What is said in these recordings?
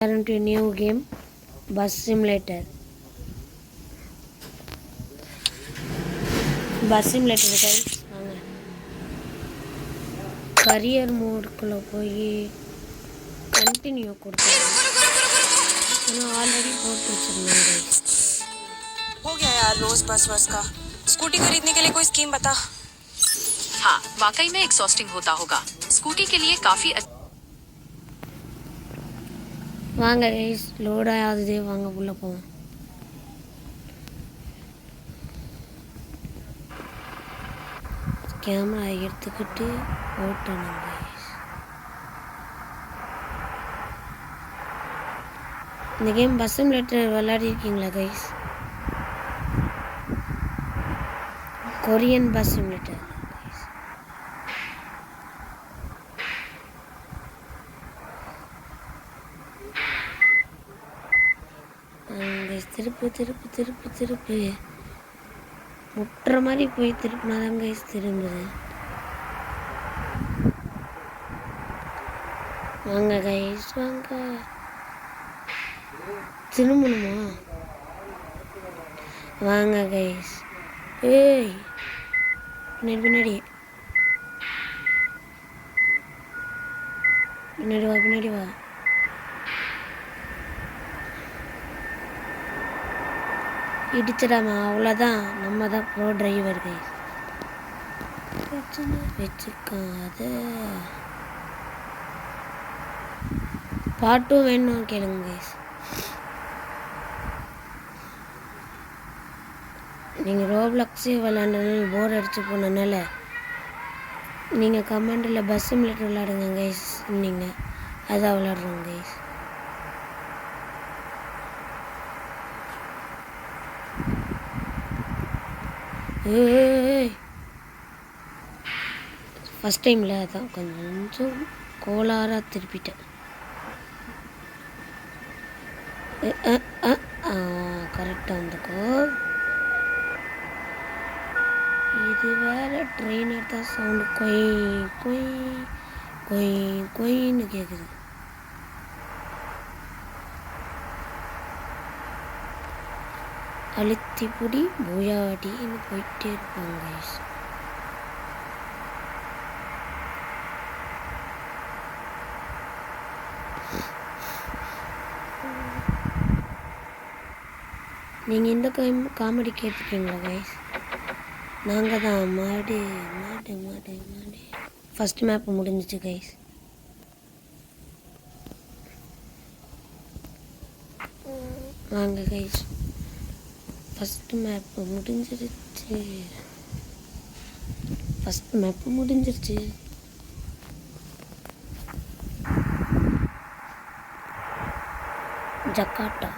Into a new game, Bus Simulator. Bus Simulator guys. Career mode குள்ள போய் continue கொடுத்துருக்கேன். நான் ஆல்ரெடி போட்டு வச்சிருந்தேன் guys. हो गया यार रोज बस का स्कूटी खरीदने के लिए कोई स्कीम बता। हाँ वाकई में एक्सॉस्टिंग होता होगा। स्कूटी के लिए काफी வாங்க கைஸ் லோட் ஆகுது வாங்க உள்ள போவோம். கேமரா எடுத்துக்கிட்டு ஓட்டணும் கைஸ். இந்த கேம் பஸ் சிமுலேட்டர் விளையாடி இருக்கீங்களா கைஸ்? Korean bus simulator. திருப்பு திருப்பு திருப்பு திருப்பு முட்டுற மாதிரி போய் திருப்பினாதான் கைஸ் திரும்புது. வாங்க கைஸ் வாங்க. திரும்பணுமா? வாங்க கைஸ். ஏய் பின்னாடி பின்னாடி பின்னாடி வா பின்னாடி வா. இடிச்சிடாமா அவ்வளோதான். நம்ம தான் ப்ரோ டிரைவர் கைஸ். பிரச்சனை வச்சுக்காத. பாட்டும் வேணும் கேளுங்க கைஸ். நீங்கள் ரோப்ளாக்ஸே விளாண்டனால போர் அடிச்சு போனனால நீங்கள் கமெண்டில் பஸ் சிமுலேட்டர் விளாடுங்க கைஸ். நீங்கள் அதான் விளாடுறோம் கைஸ். ஃபஸ்ட் டைமில் அதான் கொஞ்சம் கோளாராக திருப்பிட்டேன். கரெக்டாக வந்துக்கோ. இது வேறு ட்ரெயினர் தான் சவுண்டு கொய் கொய் கொய் கொயின்னு கேட்குது. அழுத்திப்புடி பூயாடின்னு போயிட்டே இருப்பாங்க கைஸ். நீங்கள் இந்த காமெடி கேட்டிருக்கீங்களா கைஸ்? நாங்கள் தான் மாடு மாடு மாடு மாடு. ஃபஸ்ட் மேப் முடிஞ்சிச்சு கைஸ். வாங்க கைஸ். ஃபஸ்ட்டு மேப்பு முடிஞ்சிருச்சு. ஃபஸ்ட் மேப்பு முடிஞ்சிருச்சு. ஜக்காட்டா.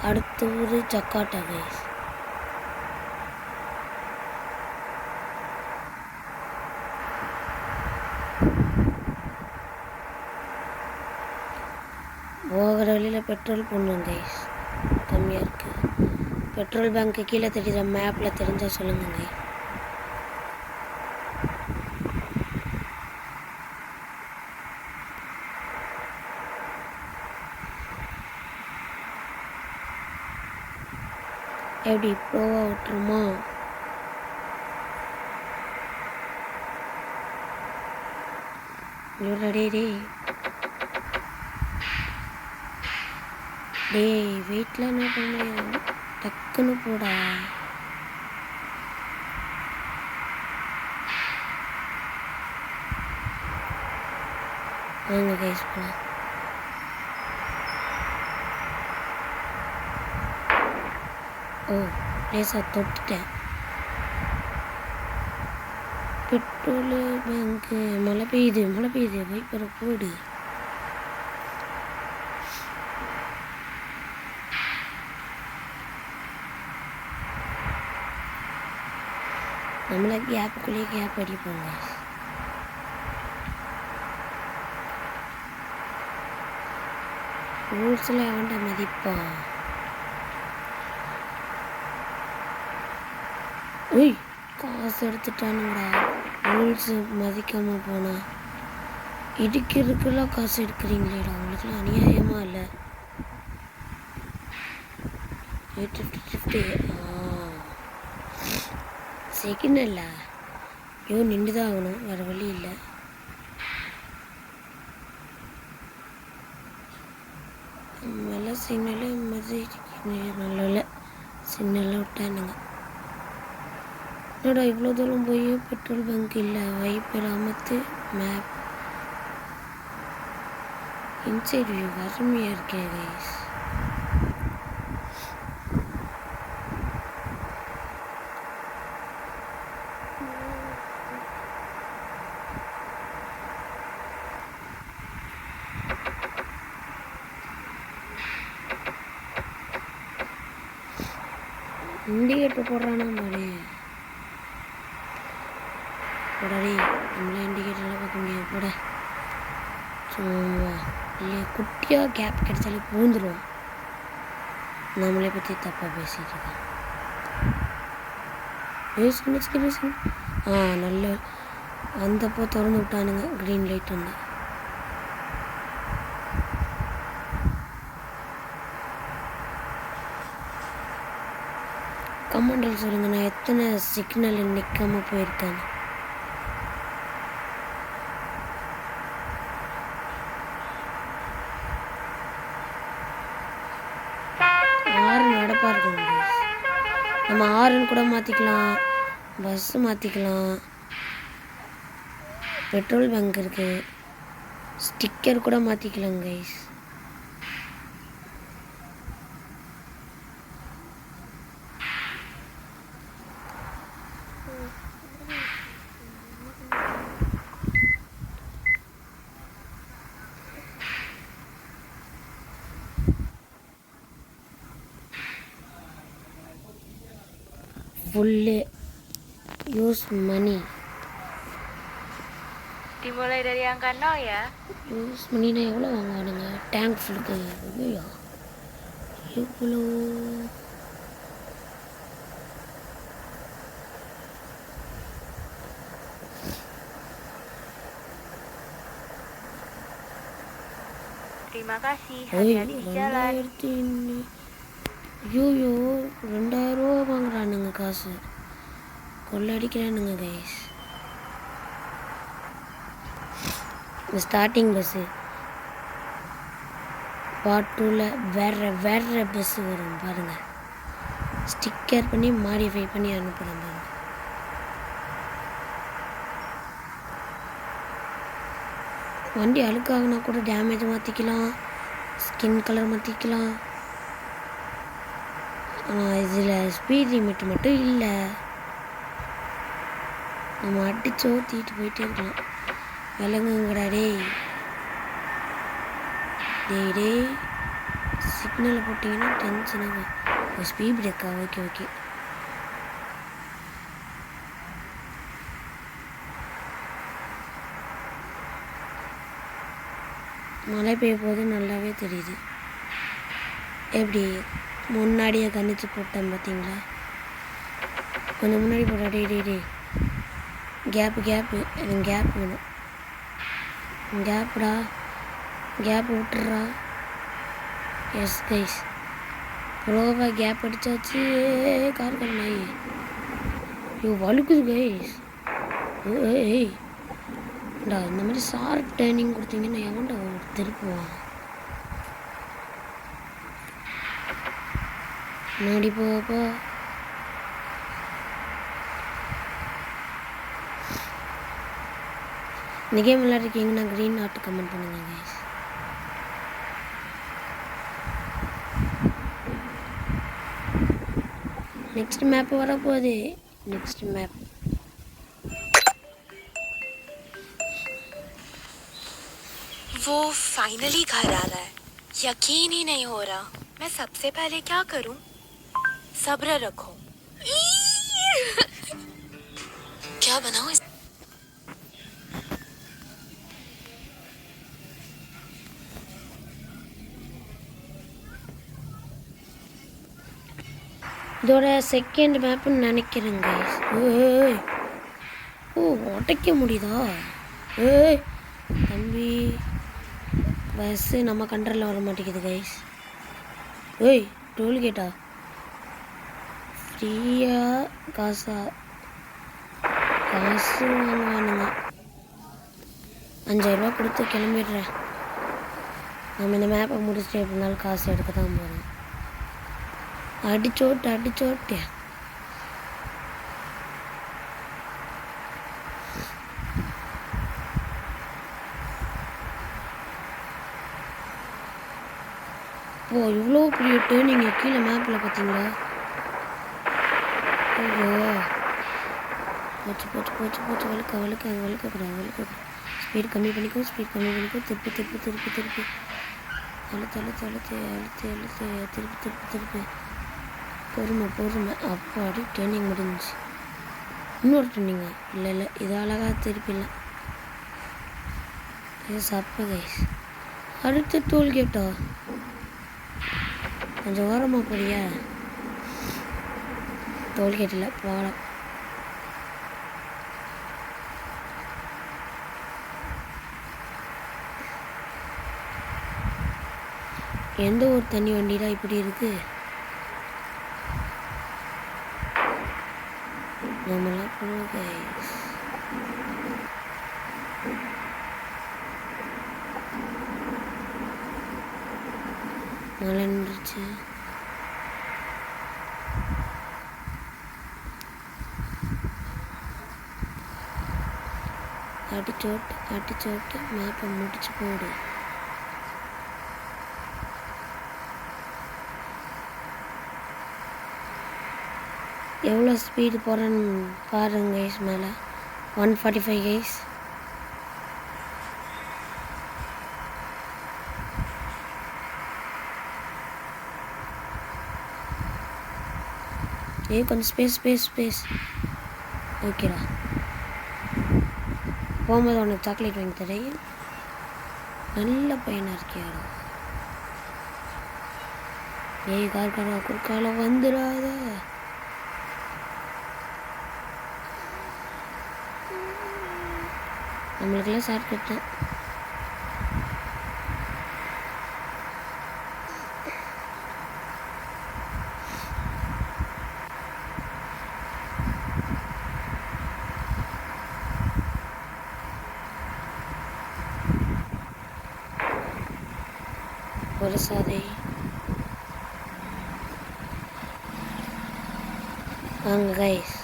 அடுத்த ஊர் ஜக்காட்டா கைஸ். போகிற வழியில் பெட்ரோல் போடணும் கைஸ். கம்மியாக இருக்குது. பெட்ரோல் பங்க்கு கீழே தெரியுற மேப்பில் தெரிஞ்சால் சொல்லுங்க. எப்படி ப்ரோவா விட்டுருமா? டே டேய் வெயிட்லாம் என்ன பண்ண முடியாது. டக்குன்னு போடா. வாங்க கைஸ் போலாம். ஓ லேசாக தொட்டுட்டேன். பெட்ரோலு பங்கு. மழை பெய்யுது வைப்பற போடு. நம்மளை கேப்புக்குள்ளேயே கேப் அடிப்போங்க. ரூல்ஸில் வேண்டாம் மதிப்பா. ஓய் காசு எடுத்துட்டானுங்கடா. ரூல்ஸு மதிக்காமல் போனால் இடிக்கிறதுக்கெல்லாம் காசு எடுக்கிறீங்களேடா. உங்களுக்குலாம் அநியாயமாக 850 சிக்னல்ல ஐயோ நின்று தான் ஆகணும், வேறு வழி இல்லை. நல்ல சிக்னலு மாதிரி நல்ல சிக்னலில் விட்டானுங்க. என்னடா இவ்வளோ தூரம் போய் பெட்ரோல் பங்க் இல்லை, வைப்பர் அமர்த்து மேப் இன்சைட் வியூ அருமையாக இருக்கே கைஸ். இண்டிகேட்டர் போடுறானா பாரு போடாடி, நம்மளே இண்டிகேட்டர்லாம் பார்க்க முடியாது போட. சும்மா இல்லை குட்டியாக கேப் கிடைச்சாலே பூந்துடும். நம்மளே பற்றி தப்பாக பேசிகிட்டு இருக்கோம். நல்ல வந்தப்போ திறந்து விட்டானுங்க, க்ரீன் லைட் வந்து. கமெண்டில் சொல்லுங்கள் நான் எத்தனை சிக்னல் நிற்காம போயிருக்கேன். ஆரன் நடப்பா இருக்கும். நம்ம ஆரன் கூட மாற்றிக்கலாம், பஸ்ஸு மாற்றிக்கலாம், பெட்ரோல் பங்க் இருக்குது, ஸ்டிக்கர் கூட மாற்றிக்கலாம் guys. Fully use money. Dimulai dari angka 0 ya. Use money na எவ்வளோ வாங்குவானுங்க டேங்க் ஃபுல்லுக்கு? ஐயோ எவ்வளோ Terima kasih, hati-hati di jalan. 2000 ஐயோ 2000 ரூபா வாங்குறானுங்க காசு, கொள்ளடிக்கிறானுங்க கைஸ். ஸ்டார்டிங் பஸ்ஸு பார்ட் 2ல் வேறு பஸ்ஸு வரும் பாருங்கள். ஸ்டிக்கர் பண்ணி மாடிஃபை பண்ணி அனுப்புகிறேன் பாருங்கள். வண்டி அழுக்காகனா கூட டேமேஜ் மாற்றிக்கலாம், ஸ்கின் கலர் மாற்றிக்கலாம். ஆனால் இதில் ஸ்பீட் லிமிட் மட்டும் இல்லை, நம்ம அடிச்சு ஓத்திட்டு போயிட்டே இருக்கலாம். விலங்குங்கடா டேய் டேய் டேய், சிக்னலில் போட்டிங்கன்னா டென்ஷனாக. ஸ்பீட் பிரேக்கா? Okay okay. மழை பெய்ய போது நல்லாவே தெரியுது. எப்படி முன்னாடியே கணிச்சு போட்டேன் பார்த்தீங்களா? கொஞ்சம் முன்னாடி போட்டா. டே டே டே கேப்பு எனக்கு கேப் வேணும். கேப்புடா, கேப் விட்டுறா. எஸ் கைஸ், ப்ரோவாக கேப் அடித்தாச்சு. கார் நாய் ஐயோ வழுக்குது கைஸ். ஏய் டா, இந்த மாதிரி ஷார்ப் டேர்னிங் கொடுத்தீங்கன்னா எவன்டா திருப்புவான்? முன்னாடி போப்பா. இந்த கேம் விளையாடுறீங்கன்னா க்ரீன் ஆர்ட் கமெண்ட் பண்ணுங்க கைஸ். நெக்ஸ்ட் மேப் வரப்போகுது. நெக்ஸ்ட் மேப் वो फाइनली घर आ रहा है, यकीन ही नहीं हो रहा. मैं सबसे पहले क्या करूं? सब्र रखो. क्या बनाऊं? இதோட செகண்ட் மேப்புன்னு நினைக்கிறேங்க. ஏய் ஓ உடைக்க முடியுதா? ஏய் தம்பி, பஸ்ஸு நம்ம கண்ட்ரோலில் வர மாட்டேங்குது கைஸ். ஏய் டோல்கேட்டா? ஃப்ரீயா காசு வாங்குவானுங்க. 5000 கொடுத்து கிளம்பிடுறேன். நம்ம இந்த மேப்பை முடிச்சுட்டு எப்படி இருந்தாலும் காசு எடுக்க தான் போகிறோம். அடிச்சோட்டு ஓ இவ்வளோ பெரிய டேர்னிங் கீழே மேப்பில் பார்த்தீங்களா? ஐயோ போச்சு வழுக்கக்கூடாது. ஸ்பீட் கம்மி பண்ணிக்கோ. திருப்பி அழுத்து திருப்பி. பொறுமை. அப்பாடி டேர்னிங் முடிஞ்சிச்சு. இன்னொரு டேர்னிங்கா? இல்லை இது அழகாக திருப்பிடலாம். இது சப்ப கைஸ். அடுத்து டோல்கேட்டா? கொஞ்சம் ஓரமாக போறியா? டோல்கேட்டில் போகலாம். எந்த ஒரு தண்ணி வண்டிடா இப்படி இருக்கு? நம்மளாம் போகணும் கைஸ். மழை நின்றுச்சு. அடிச்சோட்டு மேப்பை முடிச்சு போடு. எவ்வளோ ஸ்பீடு போகிறேன்னு பாருங்க கைஸ். மேலே 145 கைஸ். கொஞ்சம் ஸ்பேஸ். ஓகேடா. போகும்போது உனக்கு சாக்லேட் வாங்கி தரேன். நல்ல பையனாக இருக்கியாடா. கார்காரா குறுக்கால வந்துடாத. நம்மளுக்கெல்லாம் ஷார்ட்கட் தான். ஒரு சாதை வாங்க கைஸ்.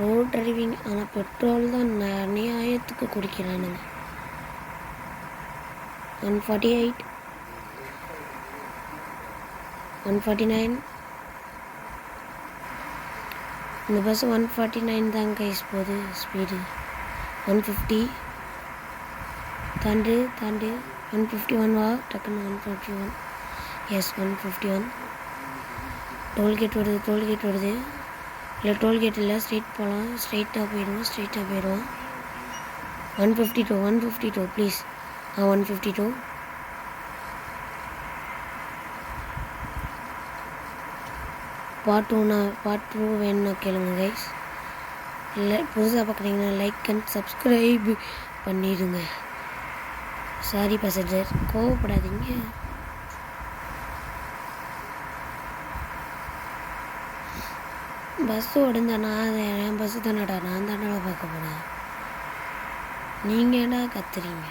Road driving. ஆனால் பெட்ரோல் தான் அநியாயத்துக்கு குடிக்கிறானுங்க. 148 149. இந்த பஸ் 149 தான் கைஸ் போகுது ஸ்பீடு. 150 தாண்டு 151 வா டக்குன்னு. 151. எஸ் 151. டோல்கேட் வருது. இல்லை டோல்கேட் இல்லை, ஸ்ட்ரெயிட்டாக போயிடுவோம். 152 ப்ளீஸ். 152. பார்ட் 2 வேணும்னா கேளுங்க கைஸ். இல்லை புதுசாக பார்க்குறீங்கன்னா லைக் அண்ட் சப்ஸ்கிரைப் பண்ணிடுங்க. சாரி பேசஞ்சர், கோவப்படாதீங்க. பஸ்ஸு உடந்தா நான் என் பஸ்ஸு தானடா, நான் தானடா பார்க்க போனேன். நீங்கள் என்ன கத்துறீங்க?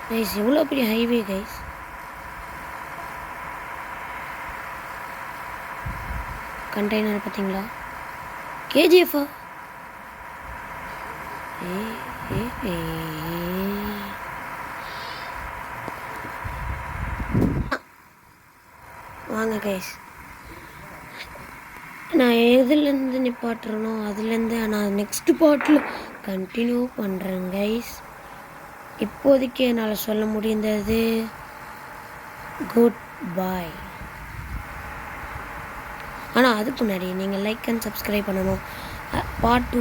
கைஸ் எவ்வளோ பெரிய ஹைவே கைஸ். கண்டெய்னர் பார்த்தீங்களா? கேஜிஎஃபா? வாங்க கைஸ், நான் எதுலேருந்து நிப்பாட்டுறனோ அதுலேருந்து நான் நெக்ஸ்ட் பார்ட்டில் கண்டினியூ பண்ணுறேன் கைஸ். இப்போதைக்கு என்னால் சொல்ல முடிந்தது குட் பாய். ஆனால் அதுக்கு முன்னாடி நீங்கள் லைக் அண்ட் சப்ஸ்கிரைப் பண்ணணும். பார்ட்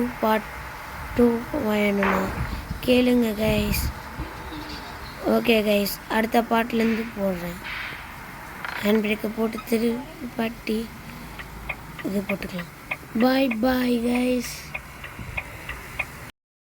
டூ வேணும்னா கேளுங்க கைஸ். ஓகே கைஸ், அடுத்த பாட்டிலேருந்து போடுறேன். ஹேண்ட் பிரேக்கை போட்டு திருப்பி இது போட்டுக்கலாம். பாய் பாய் கைஸ்.